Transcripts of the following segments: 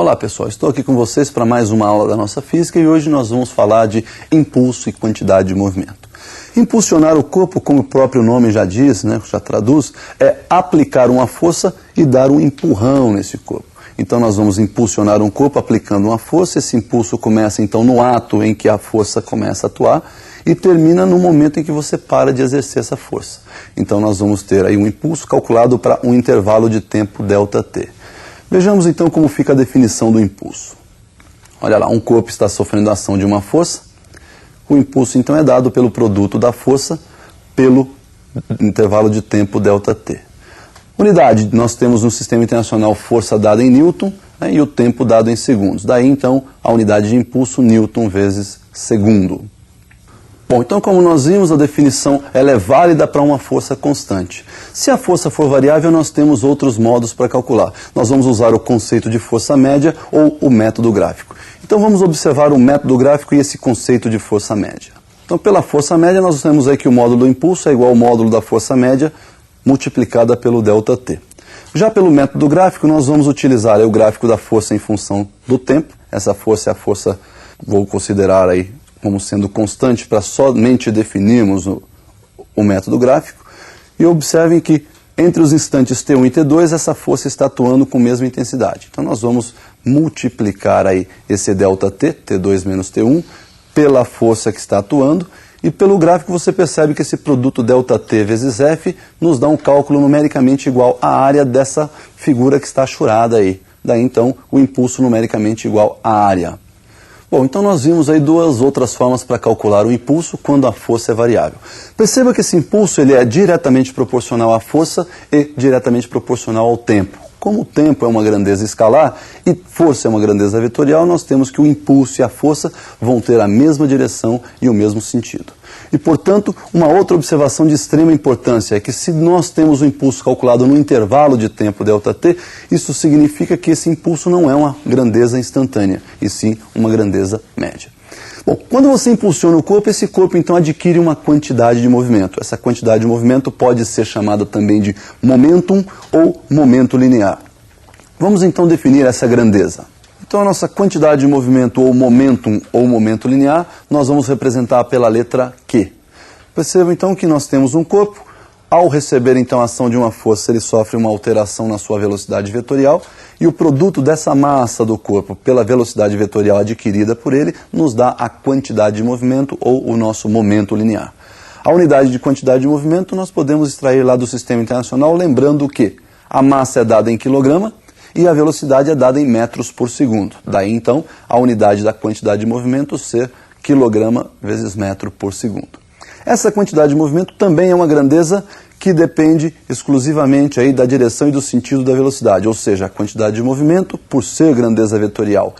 Olá pessoal, estou aqui com vocês para mais uma aula da nossa física e hoje nós vamos falar de impulso e quantidade de movimento. Impulsionar o corpo, como o próprio nome já diz, já traduz, é aplicar uma força e dar um empurrão nesse corpo. Então nós vamos impulsionar um corpo aplicando uma força, esse impulso começa então no ato em que a força começa a atuar e termina no momento em que você para de exercer essa força. Então nós vamos ter aí um impulso calculado para um intervalo de tempo ΔT. Vejamos então como fica a definição do impulso. Olha lá, um corpo está sofrendo a ação de uma força. O impulso então é dado pelo produto da força pelo intervalo de tempo ΔT. Unidade, nós temos no Sistema Internacional força dada em Newton, e o tempo dado em segundos. Daí então a unidade de impulso Newton vezes segundo. Bom, então como nós vimos, a definição ela é válida para uma força constante. Se a força for variável, nós temos outros modos para calcular. Nós vamos usar o conceito de força média ou o método gráfico. Então vamos observar o método gráfico e esse conceito de força média. Então pela força média nós temos aí que o módulo do impulso é igual ao módulo da força média multiplicada pelo ΔT. Já pelo método gráfico nós vamos utilizar o gráfico da força em função do tempo. Essa força é a força, vou considerar aí como sendo constante para somente definirmos o método gráfico. E observem que entre os instantes T1 e T2 essa força está atuando com a mesma intensidade. Então nós vamos multiplicar aí esse ΔT, T2 menos T1, pela força que está atuando. E pelo gráfico você percebe que esse produto ΔT vezes F nos dá um cálculo numericamente igual à área dessa figura que está achurada aí. Daí então o impulso numericamente igual à área. Bom, então nós vimos aí duas outras formas para calcular o impulso quando a força é variável. Perceba que esse impulso ele é diretamente proporcional à força e diretamente proporcional ao tempo. Como o tempo é uma grandeza escalar e força é uma grandeza vetorial, nós temos que o impulso e a força vão ter a mesma direção e o mesmo sentido. E, portanto, uma outra observação de extrema importância é que se nós temos o impulso calculado no intervalo de tempo ΔT, isso significa que esse impulso não é uma grandeza instantânea, e sim uma grandeza média. Bom, quando você impulsiona o corpo, esse corpo então adquire uma quantidade de movimento. Essa quantidade de movimento pode ser chamada também de momentum ou momento linear. Vamos então definir essa grandeza. Então a nossa quantidade de movimento ou momento linear, nós vamos representar pela letra Q. Percebam então que nós temos um corpo. Ao receber então a ação de uma força, ele sofre uma alteração na sua velocidade vetorial e o produto dessa massa do corpo pela velocidade vetorial adquirida por ele nos dá a quantidade de movimento ou o nosso momento linear. A unidade de quantidade de movimento nós podemos extrair lá do Sistema Internacional, lembrando que a massa é dada em quilograma e a velocidade é dada em metros por segundo. Daí então a unidade da quantidade de movimento ser quilograma vezes metro por segundo. Essa quantidade de movimento também é uma grandeza que depende exclusivamente aí da direção e do sentido da velocidade, ou seja, a quantidade de movimento, por ser grandeza vetorial,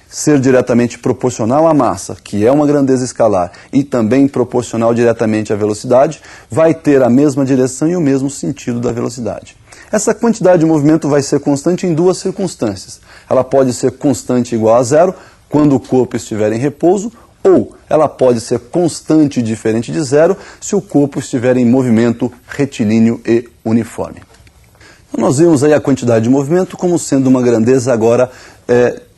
ser diretamente proporcional à massa, que é uma grandeza escalar, e também proporcional diretamente à velocidade, vai ter a mesma direção e o mesmo sentido da velocidade. Essa quantidade de movimento vai ser constante em duas circunstâncias. Ela pode ser constante igual a zero, quando o corpo estiver em repouso, ou ela pode ser constante e diferente de zero se o corpo estiver em movimento retilíneo e uniforme. Então, nós vimos aí a quantidade de movimento como sendo uma grandeza agora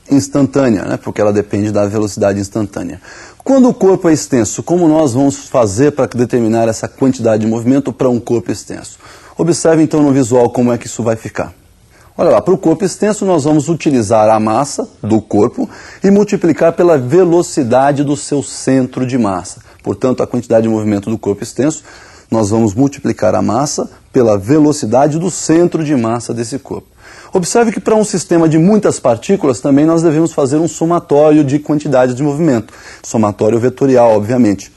instantânea, porque ela depende da velocidade instantânea. Quando o corpo é extenso, como nós vamos fazer para determinar essa quantidade de movimento para um corpo extenso? Observe então no visual como é que isso vai ficar. Olha lá, para o corpo extenso nós vamos utilizar a massa do corpo e multiplicar pela velocidade do seu centro de massa. Portanto, a quantidade de movimento do corpo extenso, nós vamos multiplicar a massa pela velocidade do centro de massa desse corpo. Observe que para um sistema de muitas partículas também nós devemos fazer um somatório de quantidades de movimento. Somatório vetorial, obviamente.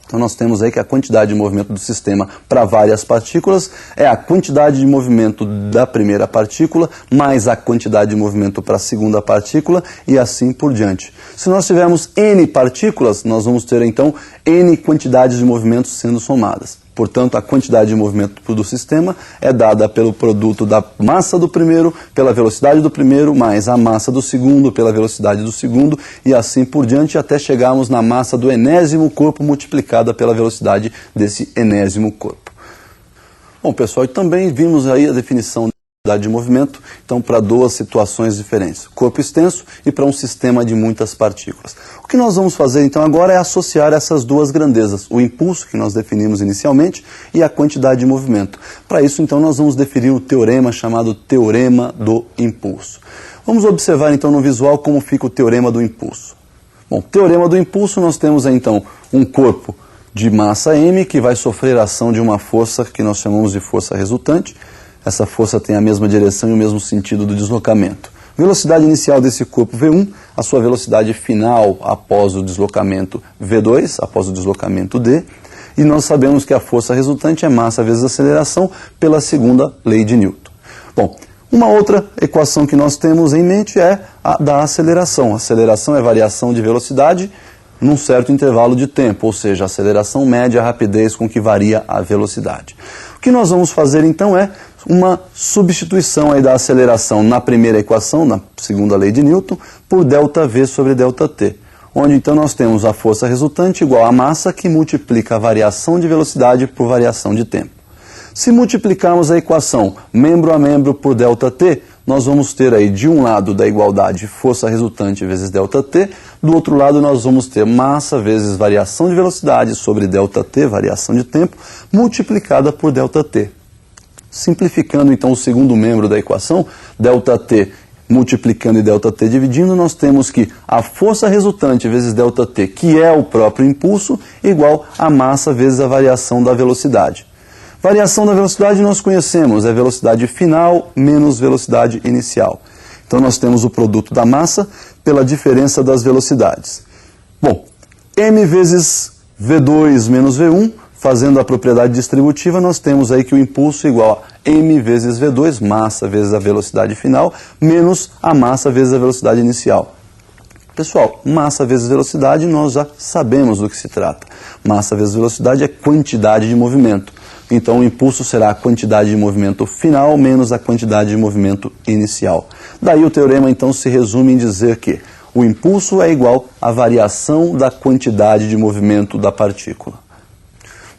Então nós temos aí que a quantidade de movimento do sistema para várias partículas é a quantidade de movimento da primeira partícula mais a quantidade de movimento para a segunda partícula e assim por diante. Se nós tivermos N partículas, nós vamos ter então N quantidades de movimentos sendo somadas. Portanto, a quantidade de movimento do sistema é dada pelo produto da massa do primeiro, pela velocidade do primeiro, mais a massa do segundo, pela velocidade do segundo, e assim por diante, até chegarmos na massa do enésimo corpo multiplicada pela velocidade desse enésimo corpo. Bom, pessoal, e também vimos aí a definição velocidade de movimento, então para duas situações diferentes, corpo extenso e para um sistema de muitas partículas. O que nós vamos fazer então agora é associar essas duas grandezas, o impulso que nós definimos inicialmente e a quantidade de movimento. Para isso então nós vamos definir um teorema chamado teorema do impulso. Vamos observar então no visual como fica o teorema do impulso. Bom, teorema do impulso, nós temos aí, então um corpo de massa m que vai sofrer a ação de uma força que nós chamamos de força resultante. Essa força tem a mesma direção e o mesmo sentido do deslocamento. Velocidade inicial desse corpo V1, a sua velocidade final após o deslocamento V2, após o deslocamento D. E nós sabemos que a força resultante é massa vezes aceleração pela segunda lei de Newton. Bom, uma outra equação que nós temos em mente é a da aceleração. A aceleração é variação de velocidade num certo intervalo de tempo, ou seja, a aceleração mede a rapidez com que varia a velocidade. O que nós vamos fazer então é uma substituição aí da aceleração na primeira equação, na segunda lei de Newton, por ΔV sobre ΔT, onde então nós temos a força resultante igual à massa que multiplica a variação de velocidade por variação de tempo. Se multiplicarmos a equação membro a membro por ΔT, nós vamos ter aí de um lado da igualdade força resultante vezes ΔT, do outro lado nós vamos ter massa vezes variação de velocidade sobre ΔT, variação de tempo, multiplicada por ΔT. Simplificando então o segundo membro da equação, ΔT multiplicando e ΔT dividindo, nós temos que a força resultante vezes ΔT, que é o próprio impulso, igual a massa vezes a variação da velocidade. Variação da velocidade nós conhecemos, é velocidade final menos velocidade inicial. Então nós temos o produto da massa pela diferença das velocidades. Bom, m vezes V2 menos V1, fazendo a propriedade distributiva, nós temos aí que o impulso é igual a m vezes V2, massa vezes a velocidade final, menos a massa vezes a velocidade inicial. Pessoal, massa vezes velocidade nós já sabemos do que se trata. Massa vezes velocidade é quantidade de movimento. Então o impulso será a quantidade de movimento final menos a quantidade de movimento inicial. Daí o teorema então se resume em dizer que o impulso é igual à variação da quantidade de movimento da partícula.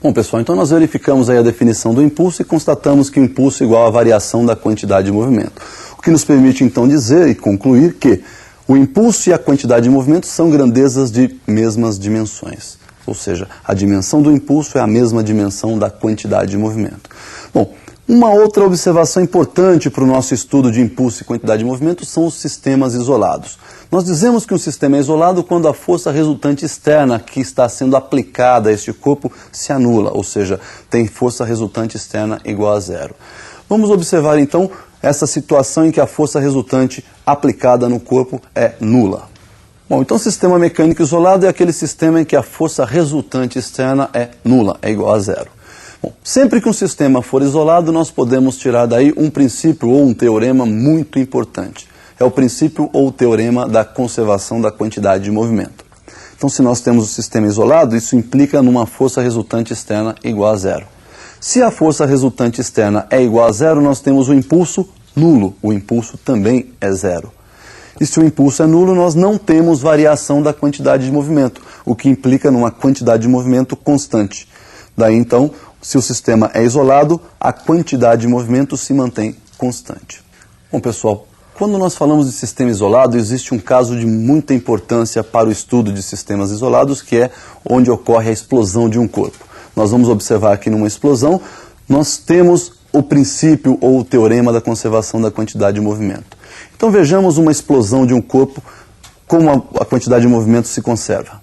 Bom pessoal, então nós verificamos aí a definição do impulso e constatamos que o impulso é igual à variação da quantidade de movimento. O que nos permite então dizer e concluir que o impulso e a quantidade de movimento são grandezas de mesmas dimensões. Ou seja, a dimensão do impulso é a mesma dimensão da quantidade de movimento. Bom, uma outra observação importante para o nosso estudo de impulso e quantidade de movimento são os sistemas isolados. Nós dizemos que um sistema é isolado quando a força resultante externa que está sendo aplicada a este corpo se anula, ou seja, tem força resultante externa igual a zero. Vamos observar então essa situação em que a força resultante aplicada no corpo é nula. Bom, então o sistema mecânico isolado é aquele sistema em que a força resultante externa é nula, é igual a zero. Bom, sempre que um sistema for isolado, nós podemos tirar daí um princípio ou um teorema muito importante. É o princípio ou o teorema da conservação da quantidade de movimento. Então, se nós temos o sistema isolado, isso implica numa força resultante externa igual a zero. Se a força resultante externa é igual a zero, nós temos o impulso nulo. O impulso também é zero. E se o impulso é nulo, nós não temos variação da quantidade de movimento, o que implica numa quantidade de movimento constante. Daí, então, se o sistema é isolado, a quantidade de movimento se mantém constante. Bom, pessoal, quando nós falamos de sistema isolado, existe um caso de muita importância para o estudo de sistemas isolados, que é onde ocorre a explosão de um corpo. Nós vamos observar que numa explosão, nós temos o princípio ou o teorema da conservação da quantidade de movimento. Então vejamos uma explosão de um corpo, como a quantidade de movimento se conserva.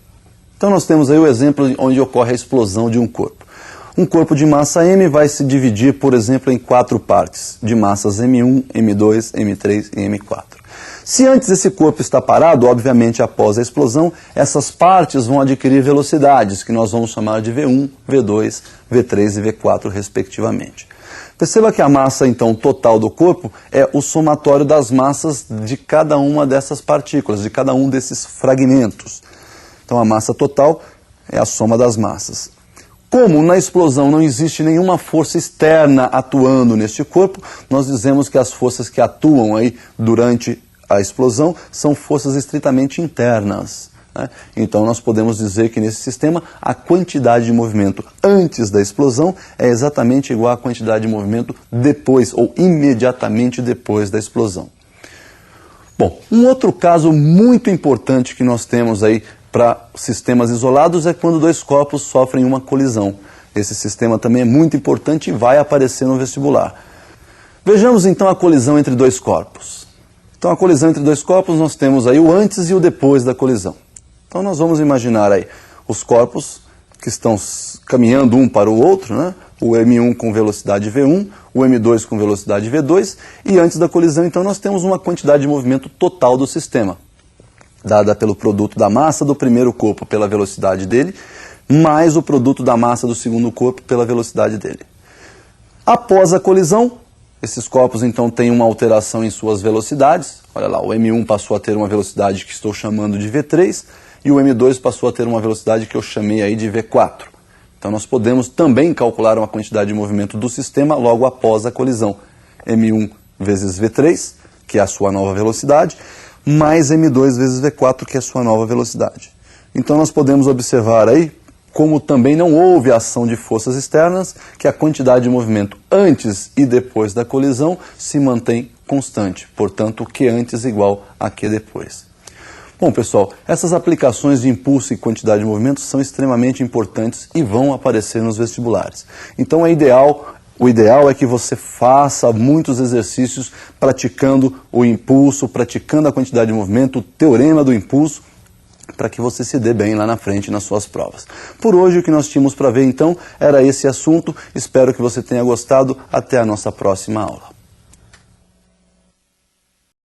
Então nós temos aí o exemplo onde ocorre a explosão de um corpo. Um corpo de massa m vai se dividir, por exemplo, em 4 partes, de massas m1, m2, m3 e m4. Se antes esse corpo está parado, obviamente após a explosão, essas partes vão adquirir velocidades, que nós vamos chamar de V1, V2, V3 e V4, respectivamente. Perceba que a massa, então, total do corpo é o somatório das massas de cada uma dessas partículas, de cada um desses fragmentos. Então, a massa total é a soma das massas. Como na explosão não existe nenhuma força externa atuando neste corpo, nós dizemos que as forças que atuam aí durante a explosão são forças estritamente internas. né? Então nós podemos dizer que nesse sistema a quantidade de movimento antes da explosão é exatamente igual à quantidade de movimento depois ou imediatamente depois da explosão. Bom, um outro caso muito importante que nós temos aí para sistemas isolados é quando dois corpos sofrem uma colisão. Esse sistema também é muito importante e vai aparecer no vestibular. Vejamos então a colisão entre dois corpos. Então a colisão entre dois corpos nós temos aí o antes e o depois da colisão. Então nós vamos imaginar aí os corpos que estão caminhando um para o outro, né? O M1 com velocidade V1, o M2 com velocidade V2, e antes da colisão então nós temos uma quantidade de movimento total do sistema, dada pelo produto da massa do primeiro corpo pela velocidade dele, mais o produto da massa do segundo corpo pela velocidade dele. Após a colisão, esses corpos então têm uma alteração em suas velocidades. Olha lá, o M1 passou a ter uma velocidade que estou chamando de V3 e o M2 passou a ter uma velocidade que eu chamei aí de V4. Então nós podemos também calcular uma quantidade de movimento do sistema logo após a colisão. M1 vezes V3, que é a sua nova velocidade, mais M2 vezes V4, que é a sua nova velocidade. Então nós podemos observar aí, como também não houve ação de forças externas, que a quantidade de movimento antes e depois da colisão se mantém constante. Portanto, Q antes igual a Q depois. Bom, pessoal, essas aplicações de impulso e quantidade de movimento são extremamente importantes e vão aparecer nos vestibulares. Então o ideal é que você faça muitos exercícios praticando o impulso, praticando a quantidade de movimento, o teorema do impulso, para que você se dê bem lá na frente nas suas provas. Por hoje o que nós tínhamos para ver então era esse assunto. Espero que você tenha gostado. Até a nossa próxima aula.